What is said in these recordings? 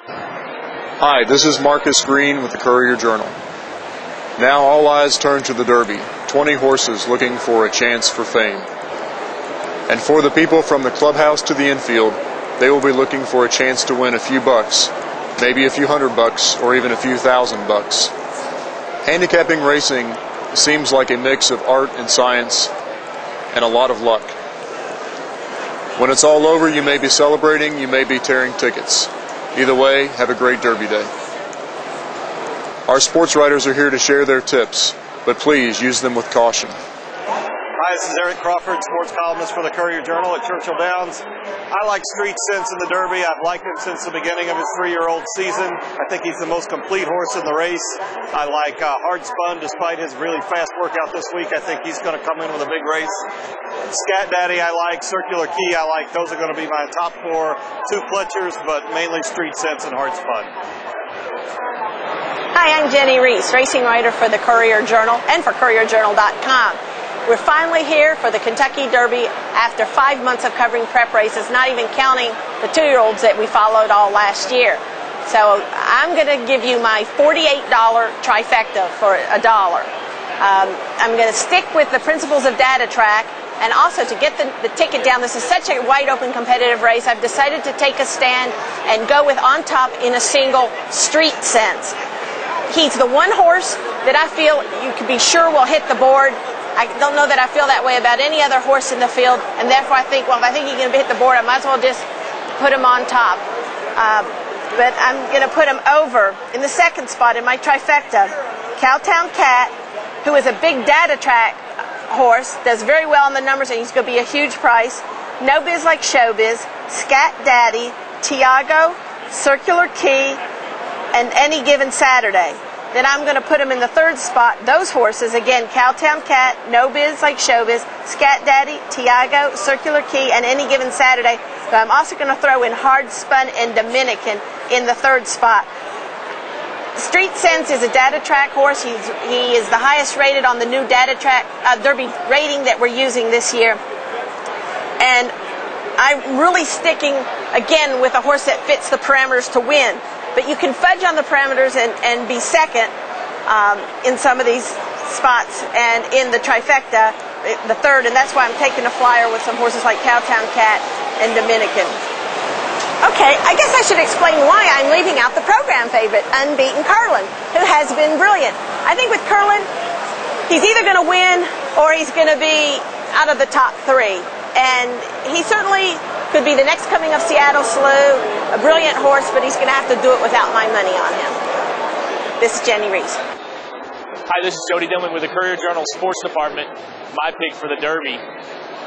Hi, this is Marcus Green with the Courier-Journal. Now all eyes turn to the Derby, 20 horses looking for a chance for fame. And for the people from the clubhouse to the infield, they will be looking for a chance to win a few bucks, maybe a few $100, or even a few $1,000. Handicapping racing seems like a mix of art and science and a lot of luck. When it's all over, you may be celebrating, you may be tearing tickets. Either way, have a great Derby day. Our sports writers are here to share their tips, but please use them with caution. Hi, this is Eric Crawford, sports columnist for the Courier-Journal at Churchill Downs. I like Street Sense in the Derby. I've liked him since the beginning of his 3-year-old season. I think he's the most complete horse in the race. I like Hard Spun, despite his really fast workout this week. I think he's going to come in with a big race. Scat Daddy I like, Circular Key I like. Those are going to be my top 4. 2 Fletchers, but mainly Street Sense and Hard Spun. Hi, I'm Jenny Reese, racing writer for the Courier-Journal and for CourierJournal.com. We're finally here for the Kentucky Derby after 5 months of covering prep races, not even counting the 2-year-olds that we followed all last year. So I'm going to give you my $48 trifecta for $1. I'm going to stick with the principles of data track, and also to get the ticket down. This is such a wide open competitive race. I've decided to take a stand and go with On Top in a single, Street Sense. He's the one horse that I feel you can be sure will hit the board. I don't know that I feel that way about any other horse in the field, and therefore I think, well, if I think he's going to hit the board, I might as well just put him on top. But I'm going to put him over in the second spot in my trifecta. Cowtown Cat, who is a big data track horse, does very well in the numbers, and he's going to be a huge price. No Biz Like Showbiz, Scat Daddy, Tiago, Circular Key, and Any Given Saturday. Then I'm going to put them in the third spot. Those horses, again, Cowtown Cat, No Biz Like Showbiz, Scat Daddy, Tiago, Circular Key, and Any Given Saturday. But I'm also going to throw in Hard Spun and Dominican in the third spot. Street Sense is a data track horse. He is the highest rated on the new data track Derby rating that we're using this year. And I'm really sticking, again, with a horse that fits the parameters to win. But you can fudge on the parameters and be second in some of these spots, and in the trifecta, the third, and that's why I'm taking a flyer with some horses like Cowtown Cat and Dominican. Okay, I guess I should explain why I'm leaving out the program favorite, Unbeaten Curlin, who has been brilliant. I think with Curlin, he's either going to win or he's going to be out of the top 3. And he certainly could be the next coming of Seattle Slew, a brilliant horse, but he's going to have to do it without my money on him. This is Jenny Reese. Hi, this is Jody Demling with the Courier-Journal Sports Department. My pick for the Derby.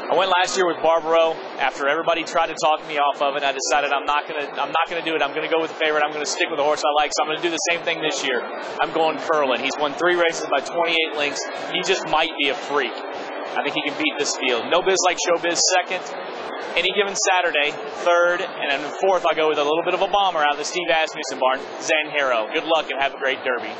I went last year with Barbaro. After everybody tried to talk me off of it, I decided I'm not gonna do it. I'm gonna go with the favorite. I'm gonna stick with the horse I like. So I'm gonna do the same thing this year. I'm going Curlin. He's won 3 races by 28 lengths. He just might be a freak. I think he can beat this field. No Biz Like Showbiz second. Any Given Saturday third, and then fourth I'll go with a little bit of a bomber out of the Steve Asmussen barn, Zanjero. Good luck and have a great Derby.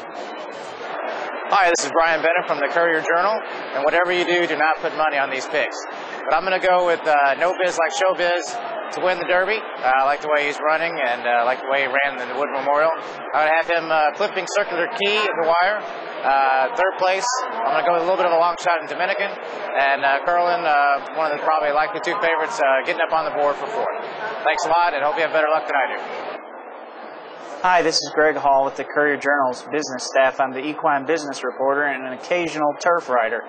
Hi, this is Bryan Better from the Courier-Journal, and whatever you do not put money on these picks. But I'm going to go with No Biz Like Showbiz to win the Derby. I like the way he's running, and I like the way he ran in the Wood Memorial. I would have him clipping Circular Key in the wire. Third place, I'm going to go with a little bit of a long shot in Dominican. And Curlin, one of the probably likely 2 favorites, getting up on the board for 4th. Thanks a lot, and hope you have better luck than I do. Hi, this is Greg Hall with the Courier-Journal's business staff. I'm the equine business reporter and an occasional turf writer.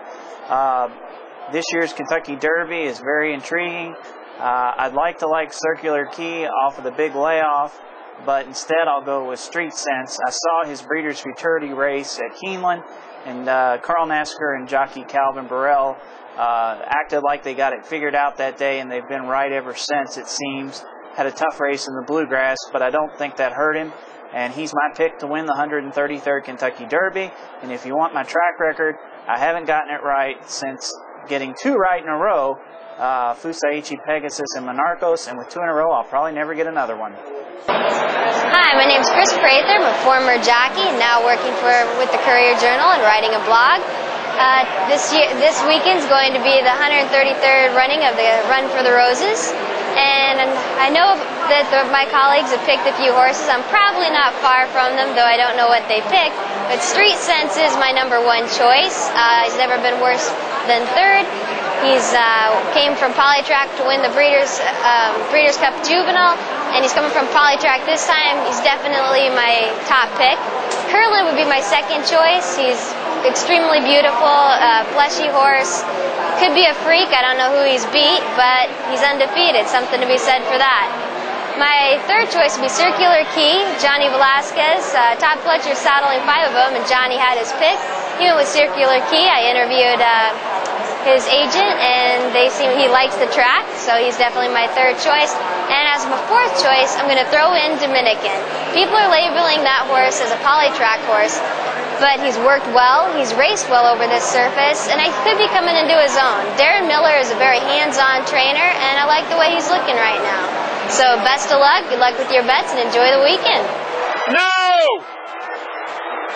This year's Kentucky Derby is very intriguing. I'd like to like Circular Key off of the big layoff, but instead I'll go with Street Sense. I saw his Breeders' Futurity race at Keeneland, and Carl Nasker and jockey Calvin Burrell acted like they got it figured out that day, and they've been right ever since, it seems. Had a tough race in the Bluegrass, but I don't think that hurt him, and he's my pick to win the 133rd Kentucky Derby. And if you want my track record, I haven't gotten it right since getting 2 right in a row, Fusaichi Pegasus and Monarchos, and with 2 in a row, I'll probably never get another one. Hi, my name's Chris Prather. I'm a former jockey and now working with the Courier-Journal and writing a blog. This weekend's going to be the 133rd running of the Run for the Roses, and and I know that my colleagues have picked a few horses. I'm probably not far from them, though I don't know what they picked. But Street Sense is my #1 choice. He's never been worse than third. He's came from Polytrack to win the Breeders' Cup Juvenile, and he's coming from Polytrack this time. He's definitely my top pick. Curlin would be my second choice. He's extremely beautiful, fleshy horse. Could be a freak. I don't know who he's beat, but he's undefeated. Something to be said for that. My third choice would be Circular Key, Johnny Velasquez. Todd Fletcher's saddling 5 of them, and Johnny had his pick. Even with Circular Key, I interviewed his agent, and he likes the track, so he's definitely my third choice. And as my fourth choice, I'm going to throw in Dominican. People are labeling that horse as a Polytrack horse, but he's worked well, he's raced well over this surface, and I could be coming into his own. Darren Miller is a very hands-on trainer, and I like the way he's looking right now. So best of luck, good luck with your bets, and enjoy the weekend. No!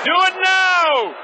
Do it now!